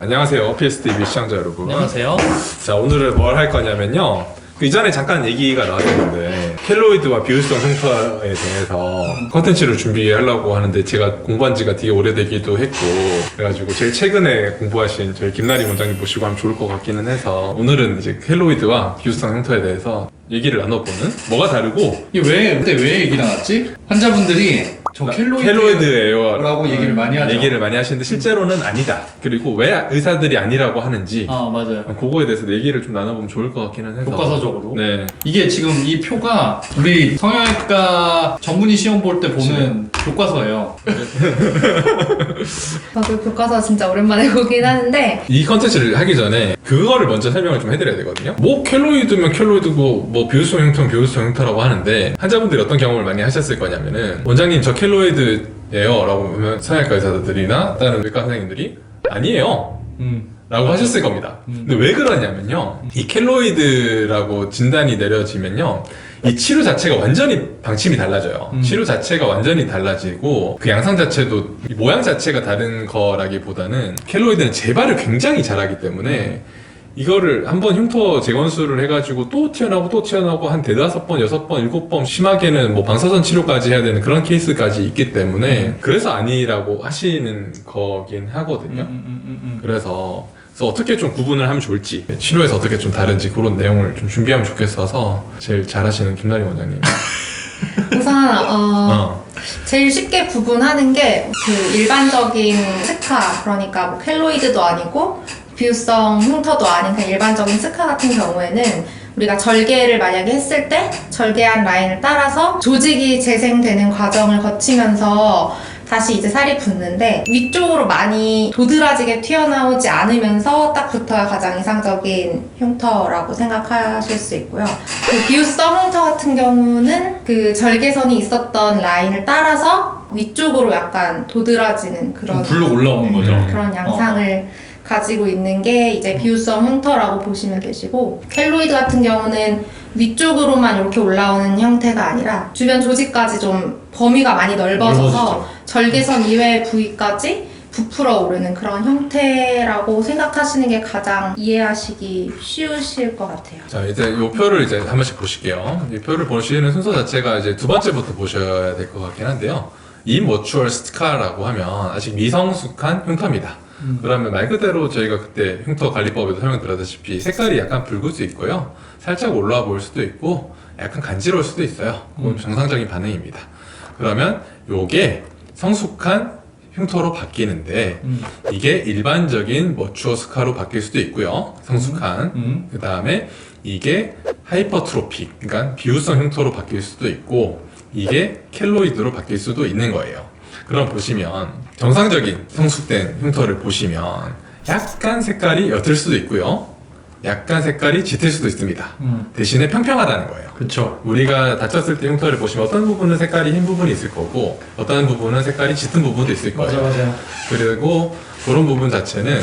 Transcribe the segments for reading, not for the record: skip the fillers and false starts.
안녕하세요. PSTV 시청자 여러분. 안녕하세요. 자, 오늘은 뭘 할 거냐면요. 그 이전에 잠깐 얘기가 나왔었는데 켈로이드와 비율성 흉터에 대해서 컨텐츠를 준비하려고 하는데 제가 공부한 지가 되게 오래되기도 했고 그래가지고 제일 최근에 공부하신 저희 김나리 원장님 모시고 하면 좋을 것 같기는 해서 오늘은 이제 켈로이드와 비율성 흉터에 대해서 얘기를 나눠보는 뭐가 다르고 이게 그때 왜 얘기 나왔지? 환자분들이 저 켈로이드예요 라고 얘기를 많이 하죠. 얘기를 많이 하시는데 실제로는 아니다. 그리고 왜 의사들이 아니라고 하는지 맞아요. 그거에 대해서 얘기를 좀 나눠보면 좋을 것 같기는 해서 교과서적으로. 네. 이게 지금 이 표가 우리 성형외과 전문의 시험 볼 때 보는 교과서예요. 저도 교과서 진짜 오랜만에 보긴 하는데 이 컨텐츠를 하기 전에 그거를 먼저 설명을 좀 해드려야 되거든요. 뭐 켈로이드면 켈로이드고 뭐 비율성 흉터면 비율성 흉터라고 하는데 환자분들이 어떤 경험을 많이 하셨을 거냐면은 원장님 저 켈로이드예요 라고 하면 성형외과 의사들이나 다른 외과 선생님들이 아니에요 라고 하셨을 겁니다. 근데 왜 그러냐면요, 이 켈로이드라고 진단이 내려지면요 이 치료 자체가 완전히 방침이 달라져요. 치료 자체가 완전히 달라지고 그 양상 자체도 이 모양 자체가 다른 거라기보다는 켈로이드는 재발을 굉장히 잘하기 때문에 이거를 한번 흉터 재건수를 해가지고 또 튀어나오고 한 4-5번, 6번, 7번 심하게는 뭐 방사선 치료까지 해야 되는 그런 케이스까지 있기 때문에 그래서 아니라고 하시는 거긴 하거든요. 그래서 어떻게 좀 구분을 하면 좋을지, 치료에서 어떻게 좀 다른지 그런 내용을 좀 준비하면 좋겠어서 제일 잘하시는 김나리 원장님. 우선 제일 쉽게 구분하는 게 그 일반적인 스카, 그러니까 뭐 켈로이드도 아니고 비율성 흉터도 아닌 그냥 일반적인 스카 같은 경우에는 우리가 절개를 만약에 했을 때 절개한 라인을 따라서 조직이 재생되는 과정을 거치면서 다시 이제 살이 붙는데 위쪽으로 많이 도드라지게 튀어나오지 않으면서 딱 붙어야 가장 이상적인 흉터라고 생각하실 수 있고요. 그 비율성 흉터 같은 경우는 그 절개선이 있었던 라인을 따라서 위쪽으로 약간 도드라지는 그런 불로 올라오는 거죠. 그런 양상을 가지고 있는 게 이제 비율성 흉터라고 보시면 되시고, 켈로이드 같은 경우는 위쪽으로만 이렇게 올라오는 형태가 아니라 주변 조직까지 좀 범위가 많이 넓어져서 넓어지죠. 절개선 이외의 부위까지 부풀어 오르는 그런 형태라고 생각하시는 게 가장 이해하시기 쉬우실 것 같아요. 자, 이제 이 표를 이제 한 번씩 보실게요. 이 표를 보시는 순서 자체가 이제 두 번째부터 보셔야 될 것 같긴 한데요. immature scar라고 하면 아직 미성숙한 흉터입니다. 그러면 말 그대로 저희가 그때 흉터 관리법에도 설명드렸다시피 색깔이 약간 붉을 수 있고요. 살짝 올라와 보일 수도 있고 약간 간지러울 수도 있어요. 그건 정상적인 반응입니다. 그러면 요게 성숙한 흉터로 바뀌는데 이게 일반적인 머추어 스카로 바뀔 수도 있고요. 성숙한. 그 다음에 이게 하이퍼트로픽, 그러니까 비율성 흉터로 바뀔 수도 있고 이게 켈로이드로 바뀔 수도 있는 거예요. 그럼 보시면 정상적인 성숙된 흉터를 보시면 약간 색깔이 옅을 수도 있고요. 약간 색깔이 짙을 수도 있습니다. 대신에 평평하다는 거예요. 그쵸. 우리가 다쳤을 때 흉터를 보시면 어떤 부분은 색깔이 흰 부분이 있을 거고 어떤 부분은 색깔이 짙은 부분도 있을 거예요. 맞아요. 그리고 그런 부분 자체는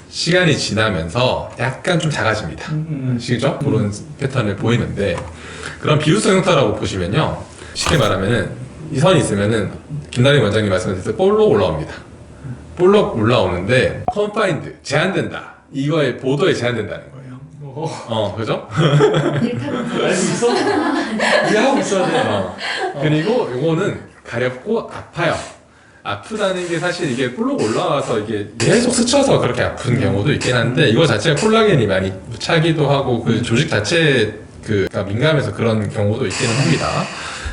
시간이 지나면서 약간 좀 작아집니다. 아시죠? 그런 패턴을 보이는데, 그런 비율성 흉터라고 보시면요, 쉽게 말하면은 이 선이 있으면은 김나리 원장님 말씀하셨을 때 볼록 올라옵니다. 볼록 올라오는데 컨파인드, 제한된다, 이거의 보도에 제한된다는 거예요. 그죠? 알고 있어? 이해하고 있어야 돼. 그리고 요거는 가렵고 아파요. 아프다는 게 사실 이게 볼록 올라와서 이게 계속 스쳐서 그렇게 아픈 경우도 있긴 한데, 이거 자체가 콜라겐이 많이 차기도 하고 그 조직 자체에 가 민감해서 그런 경우도 있기는 합니다.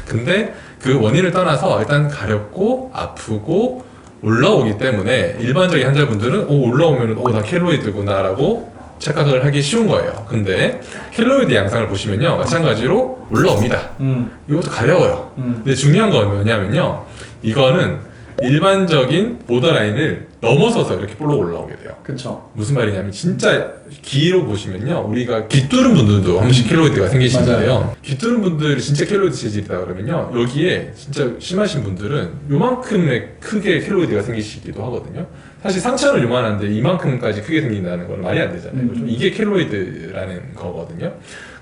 근데 그 원인을 떠나서 일단 가렵고 아프고 올라오기 때문에 일반적인 환자분들은 올라오면 나 켈로이드구나 라고 착각을 하기 쉬운 거예요. 근데 켈로이드 양상을 보시면요, 마찬가지로 올라옵니다. 이것도 가려워요. 근데 중요한 건 뭐냐면요, 이거는 일반적인 보더라인을 넘어서서 이렇게 볼록 올라오게 돼요. 그쵸. 무슨 말이냐면 진짜 귀로 보시면요, 우리가 귀 뚫은 분들도 한 번씩 켈로이드가 생기시는데요. 귀 뚫은 분들이 진짜 켈로이드 체질이다 그러면요, 여기에 진짜 심하신 분들은 요만큼의 크게 켈로이드가 생기시기도 하거든요. 사실 상처는 요만한데 이만큼까지 크게 생긴다는 건 말이 안 되잖아요. 그죠? 이게 켈로이드라는 거거든요.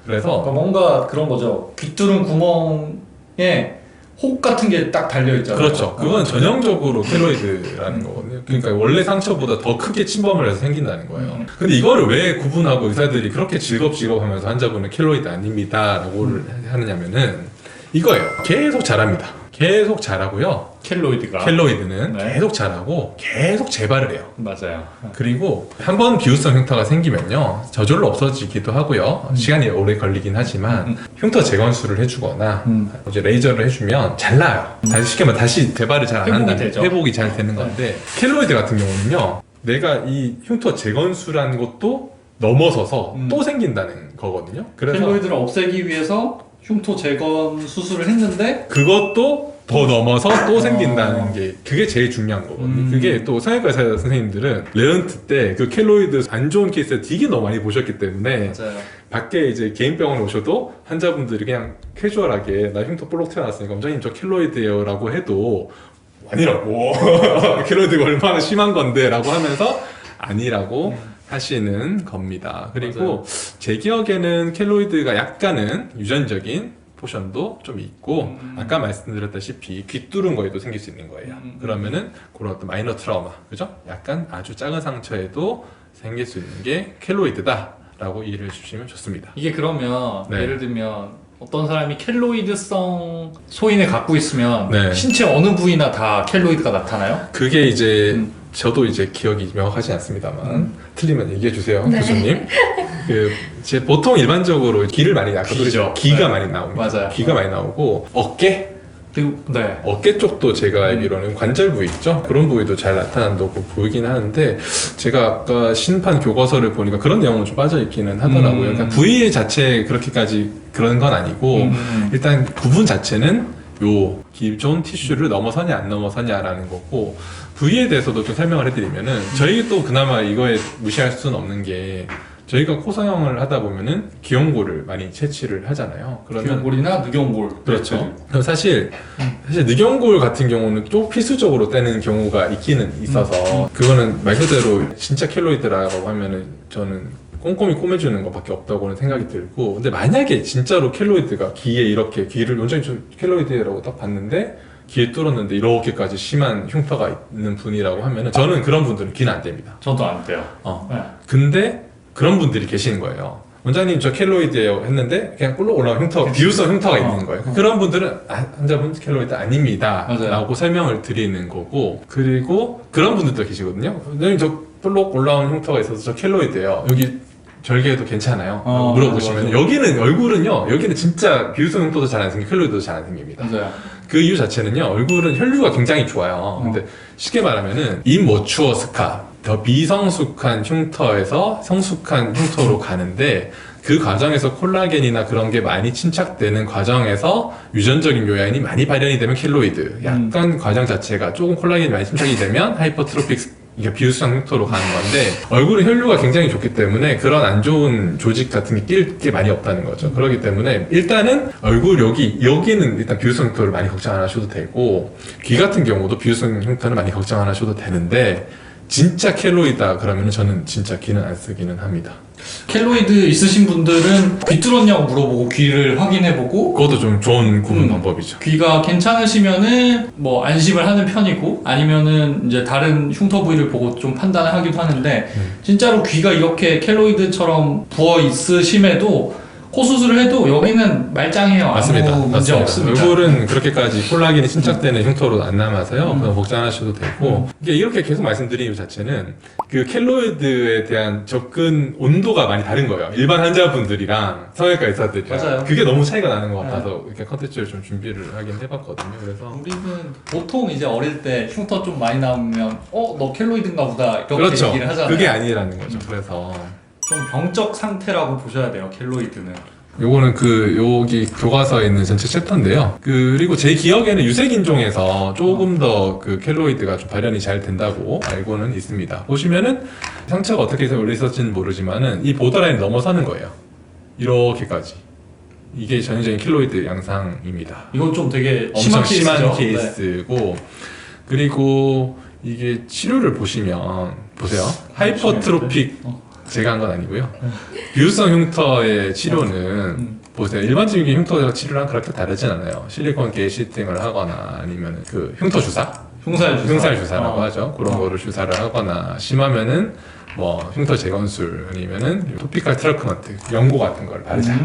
그래서 그러니까 뭔가 그런 거죠. 귀 뚫은 구멍에 혹 같은 게 딱 달려있잖아요. 그렇죠. 그건 전형적으로 켈로이드라는 거거든요. 그러니까 원래 상처보다 더 크게 침범을 해서 생긴다는 거예요. 근데 이거를 왜 구분하고 의사들이 그렇게 즐겁하면서 환자분은 켈로이드 아닙니다 라고 하느냐면은 이거예요. 계속 자랍니다. 계속 자라고요. 켈로이드는 네. 계속 자라고 계속 재발을 해요. 맞아요. 그리고 한번 비우성 흉터가 생기면요 저절로 없어지기도 하고요 시간이 오래 걸리긴 하지만 흉터 재건수를 해주거나 이제 레이저를 해주면 잘 나요. 다시 쉽게 말하면 다시 재발을 잘 안 회복이 한다. 되죠. 회복이 잘 되는 건데 켈로이드 같은 경우는요 내가 이 흉터 재건수라는 것도 넘어서서 또 생긴다는 거거든요. 그래서 켈로이드를 없애기 위해서 흉터 재건 수술을 했는데 그것도 더 넘어서 또 생긴다는 게 그게 제일 중요한 거거든요. 그게 또 성형외과 의사 선생님들은 레은트 때 그 켈로이드 안 좋은 케이스를 되게 너무 많이 보셨기 때문에 맞아요. 밖에 이제 개인 병원에 오셔도 환자분들이 그냥 캐주얼하게 나 흉터 볼록 튀어나왔으니까 원장님 저 켈로이드예요 라고 해도 아니라고 켈로이드가 얼마나 심한 건데 라고 하면서 아니라고 하시는 겁니다. 그리고 맞아요. 제 기억에는 켈로이드가 약간은 유전적인 포션도 좀 있고 아까 말씀드렸다시피 귀 뚫은 거에도 생길 수 있는 거예요. 그러면은 그런 어떤 마이너 트라우마, 그죠? 약간 아주 작은 상처에도 생길 수 있는 게 켈로이드다 라고 이해를 해주시면 좋습니다. 이게 그러면 네. 예를 들면 어떤 사람이 켈로이드성 소인을 갖고 있으면 네. 신체 어느 부위나 다 켈로이드가 나타나요? 그게 이제 저도 이제 기억이 명확하지 않습니다만 틀리면 얘기해 주세요, 네. 교수님. 제 보통 일반적으로 귀를 많이 낳거든요. 귀죠. 귀가 네. 많이 나옵니다. 맞아요. 귀가 많이 나오고 어깨 그리고 네. 어깨 쪽도 제가 알기로는 관절 부위 있죠? 그런 부위도 잘 나타난다고 보이긴 하는데 제가 아까 신판 교과서를 보니까 그런 내용은 좀 빠져있기는 하더라고요. 그러니까 부위 자체 그렇게까지 그런 건 아니고 일단 부분 자체는 요 기존 티슈를 넘어서냐 안 넘어서냐라는 거고 부위에 대해서도 좀 설명을 해드리면은 저희 또 그나마 이거에 무시할 수는 없는 게 저희가 코 성형을 하다 보면은 기형골을 많이 채취를 하잖아요. 그러면 귀형골이나 늑연골. 그렇죠. 그럼 사실 늑연골 같은 경우는 좀 필수적으로 떼는 경우가 있기는 있어서 그거는 말 그대로 진짜 켈로이드라고 하면은 저는 꼼꼼히 꼬매주는 것밖에 없다고는 생각이 들고 근데 만약에 진짜로 켈로이드가 귀에 이렇게 귀를 원장님 좀 켈로이드라고 딱 봤는데 귀에 뚫었는데 이렇게까지 심한 흉터가 있는 분이라고 하면은 저는 그런 분들은 귀는 안 뗍니다. 저도 안 돼요. 네. 근데 그런 분들이 계시는 거예요. 원장님 저 켈로이드예요 했는데 그냥 꿀로 올라온 흉터, 비유성 흉터가 있는 거예요. 그런 분들은 환자분 켈로이드 아닙니다 맞아요. 라고 설명을 드리는 거고 그리고 그런 분들도 계시거든요. 원장님 저 뿔록 올라온 흉터가 있어서 저 켈로이드예요. 여기 절개해도 괜찮아요? 라고 물어보시면 맞아. 여기는 얼굴은요 여기는 진짜 비유성 흉터도 잘 안 생기고 켈로이드도 잘 안 생깁니다. 맞아요. 그 이유 자체는요 얼굴은 혈류가 굉장히 좋아요. 근데 쉽게 말하면은 임머추어 스카 더 비성숙한 흉터에서 성숙한 흉터로 가는데 그 과정에서 콜라겐이나 그런 게 많이 침착되는 과정에서 유전적인 요인이 많이 발현이 되면 켈로이드 약간 과정 자체가 조금 콜라겐이 많이 침착이 되면 하이퍼트로픽 이게 비유성 흉터로 가는 건데 얼굴은 혈류가 굉장히 좋기 때문에 그런 안 좋은 조직 같은 게 낄 게 많이 없다는 거죠. 그렇기 때문에 일단은 얼굴 여기는 일단 비유성 흉터를 많이 걱정 안 하셔도 되고 귀 같은 경우도 비유성 흉터는 많이 걱정 안 하셔도 되는데 진짜 켈로이드다 그러면 저는 진짜 귀는 안 쓰기는 합니다. 켈로이드 있으신 분들은 귀 뚫었냐고 물어보고 귀를 확인해보고 그것도 좀 좋은 구분 방법이죠. 귀가 괜찮으시면은 뭐 안심을 하는 편이고 아니면은 이제 다른 흉터 부위를 보고 좀 판단을 하기도 하는데 진짜로 귀가 이렇게 켈로이드처럼 부어 있으심에도 코 수술을 해도 여기는 말짱해요. 맞습니다. 아무 문제 맞습니다. 없습니다. 얼굴은 그렇게까지 콜라겐이 침착되는 흉터로 안 남아서요. 그냥 걱정 안 하셔도 되고 이게 이렇게 계속 말씀드린 이유 자체는 그 켈로이드에 대한 접근 온도가 많이 다른 거예요. 일반 환자분들이랑 성형외과 의사들이랑 맞아요. 그게 너무 차이가 나는 것 같아서 이렇게 컨텐츠를 좀 준비를 하긴 해봤거든요. 그래서 우리는 보통 이제 어릴 때 흉터 좀 많이 나오면 너 켈로이드인가 보다 이렇게 그렇죠. 얘기를 하잖아요. 그게 아니라는 거죠. 그래서 좀 병적 상태라고 보셔야 돼요. 켈로이드는. 요거는 여기 교과서에 있는 전체 챕터인데요. 그리고 제 기억에는 유색인종에서 조금 더 그 켈로이드가 좀 발현이 잘 된다고 알고는 있습니다. 보시면은 상처가 어떻게 해서 원래 있었지는 모르지만은 이 보더라인 넘어서는 거예요. 이렇게까지. 이게 전형적인 켈로이드 양상입니다. 이건 좀 되게 엄청 심한 심한 케이스죠. 케이스고 그리고 이게 치료를 보시면 보세요. 하이퍼트로픽 제가 한 건 아니고요. 비유성 흉터의 치료는 보세요. 일반적인 흉터 치료랑 그렇게 다르진 않아요. 실리콘 게이시팅을 하거나 아니면 그 흉터 주사, 흉살 주사라고 하죠. 그런 거를 주사를 하거나 심하면은 뭐 흉터 재건술 아니면은 토피칼 트리트먼트, 연고 같은 걸 바르자.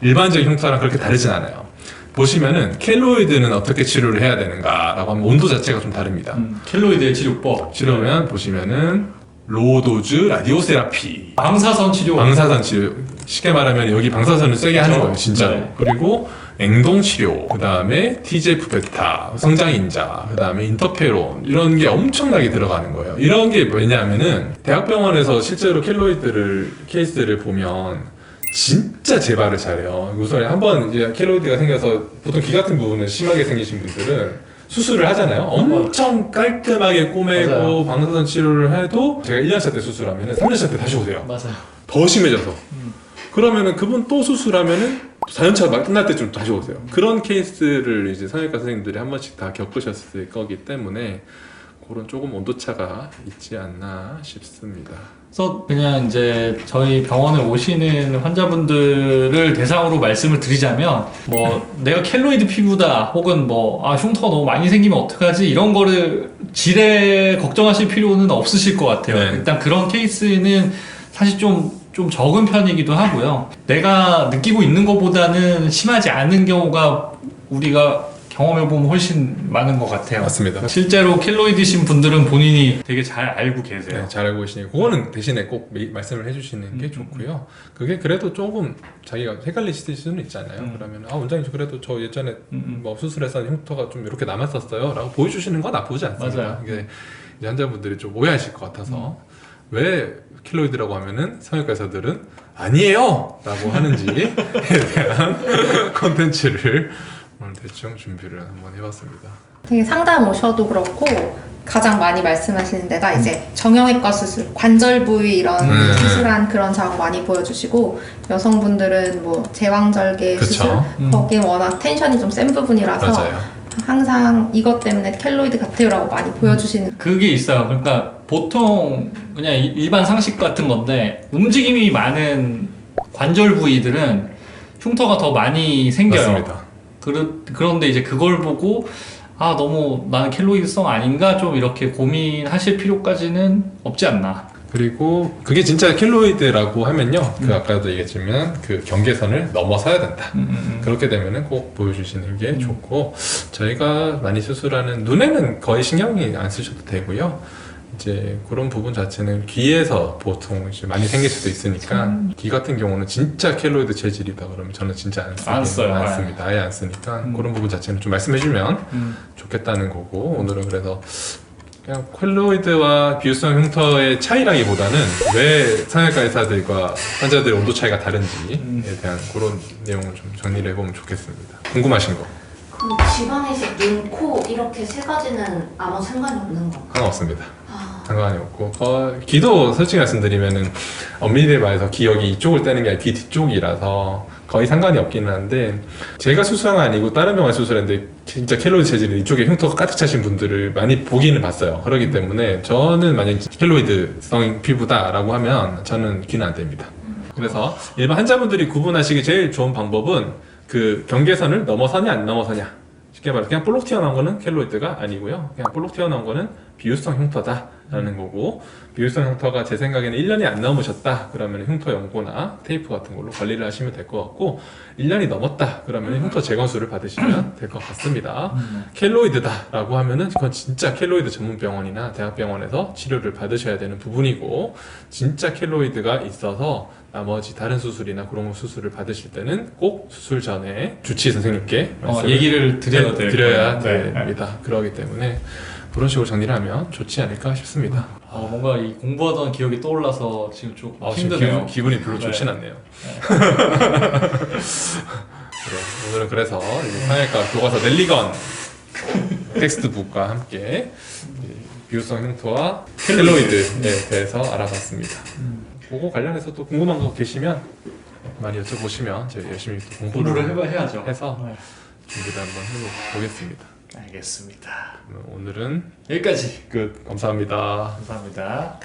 일반적인 흉터랑 그렇게 다르진 않아요. 보시면은 켈로이드는 어떻게 치료를 해야 되는가라고 하면 온도 자체가 좀 다릅니다. 켈로이드의 치료법. 치료면 보시면은 로도즈 라디오세라피, 방사선 치료. 방사선 치료. 쉽게 말하면 여기 방사선을 세게 하는 거예요, 진짜로. 네. 그리고 냉동 치료, 그 다음에 TGF 베타, 성장인자, 그 다음에 인터페론 이런 게 엄청나게 들어가는 거예요. 이런 게 왜냐하면은 대학병원에서 실제로 켈로이드를 케이스를 보면 진짜 재발을 잘해요. 우선 한번 이제 켈로이드가 생겨서 보통 귀 같은 부분은 심하게 생기신 분들은 수술을 하잖아요. 엄청 깔끔하게 꼬매고 맞아요. 방사선 치료를 해도 제가 1년차 때 수술하면 3년차 때 다시 오세요. 맞아요. 더 심해져서. 그러면은 그분 또 수술하면은 4년차 막 끝날 때쯤 다시 오세요. 그런 케이스를 이제 성형외과 선생님들이 한 번씩 다 겪으셨을 거기 때문에 그런 조금 온도차가 있지 않나 싶습니다. 그래서 그냥 이제 저희 병원에 오시는 환자분들을 대상으로 말씀을 드리자면 뭐 내가 켈로이드 피부다 혹은 뭐 흉터가 너무 많이 생기면 어떡하지 이런 거를 지레 걱정하실 필요는 없으실 것 같아요. 네. 일단 그런 케이스는 사실 좀 적은 편이기도 하고요. 내가 느끼고 있는 것보다는 심하지 않은 경우가 우리가 경험해보면 훨씬 많은 것 같아요. 맞습니다. 실제로 켈로이드신 분들은 본인이 되게 잘 알고 계세요. 네, 잘 알고 계시니 그거는 대신에 꼭 말씀을 해주시는 게 좋고요. 그게 그래도 조금 자기가 헷갈리실 수는 있잖아요. 그러면 원장님 그래도 저 예전에 뭐 수술해서 흉터가 좀 이렇게 남았었어요 라고 보여주시는 건 나쁘지 않습니다. 맞아요. 이게 이제 환자분들이 좀 오해하실 것 같아서 왜 킬로이드라고 하면은 성형외과 의사들은 아니에요 라고 하는지에 대한 콘텐츠를 오늘 대충 준비를 한번 해봤습니다. 되게 상담 오셔도 그렇고 가장 많이 말씀하시는 데가 이제 정형외과 수술, 관절 부위 이런 수술한 그런 작업 많이 보여주시고 여성분들은 뭐 제왕절개 그쵸. 수술 거긴 워낙 텐션이 좀 센 부분이라서 맞아요. 항상 이것 때문에 켈로이드 같아요라고 많이 보여주시는. 그게 있어요. 그러니까 보통 그냥 일반 상식 같은 건데 움직임이 많은 관절 부위들은 흉터가 더 많이 생겨요. 맞습니다. 그런데 이제 그걸 보고 너무 나는 켈로이드성 아닌가 좀 이렇게 고민하실 필요까지는 없지 않나. 그리고 그게 진짜 켈로이드라고 하면요, 그 아까도 얘기했지만 그 경계선을 넘어서야 된다. 그렇게 되면은 꼭 보여주시는 게 좋고, 저희가 많이 수술하는 눈에는 거의 신경이 안 쓰셔도 되고요. 이제 그런 부분 자체는 귀에서 보통 이제 많이 생길 수도 있으니까 귀 같은 경우는 진짜 켈로이드 체질이다 그러면 저는 진짜 안 써요. 안 씁니다. 아예 안 쓰니까 그런 부분 자체는 좀 말씀해주면 좋겠다는 거고, 오늘은 그래서 그냥 켈로이드와 비유성 흉터의 차이라기보다는 왜 성형외과 의사들과 환자들의 온도 차이가 다른지에 대한 그런 내용을 좀 정리를 해보면 좋겠습니다. 궁금하신 거? 그럼 지방이식, 눈, 코 이렇게 세 가지는 아무 상관이 없는 건가요? 상관없습니다. 상관이 없고, 귀도 솔직히 말씀드리면은 엄밀히 말해서 귀 여기 이쪽을 떼는 게 아니라 귀 뒤쪽이라서 거의 상관이 없기는 한데, 제가 수술한 건 아니고 다른 병원 수술했는데 진짜 켈로이드 체질이 이쪽에 흉터가 가득 차신 분들을 많이 보기는 봤어요. 그렇기 때문에 저는 만약 켈로이드성 피부다라고 하면 저는 귀는 안 뗍니다. 그래서 일반 환자분들이 구분하시기 제일 좋은 방법은 그 경계선을 넘어서냐 안 넘어서냐, 쉽게 말해서 그냥 볼록 튀어나온 거는 켈로이드가 아니고요, 그냥 볼록 튀어나온 거는 비유성 흉터다라는 거고, 비유성 흉터가 제 생각에는 1년이 안 넘으셨다 그러면 흉터 연고나 테이프 같은 걸로 관리를 하시면 될 것 같고, 1년이 넘었다 그러면 흉터 재건술을 받으시면 될 것 같습니다. 켈로이드다라고 하면은 그건 진짜 켈로이드 전문 병원이나 대학병원에서 치료를 받으셔야 되는 부분이고, 진짜 켈로이드가 있어서 나머지 다른 수술이나 그런 수술을 받으실 때는 꼭 수술 전에 주치의 선생님께 얘기를 드려야 됩니다. 그러기 때문에 그런 식으로 정리를 하면 좋지 않을까 싶습니다. 뭔가 이 공부하던 기억이 떠올라서 지금 좀 지금 힘드네요. 기분이 별로 좋진 않네요. 오늘은 그래서 성형외과 교과서 넬리건 텍스트북과 함께 비유성 흉터와 켈로이드에 대해서 알아봤습니다. 그거 관련해서 또 궁금한 거 계시면 많이 여쭤보시면 저희 열심히 또 공부를 해야죠. 해서 준비를 한번 해보겠습니다. 알겠습니다. 오늘은 여기까지. 끝. 감사합니다. 감사합니다.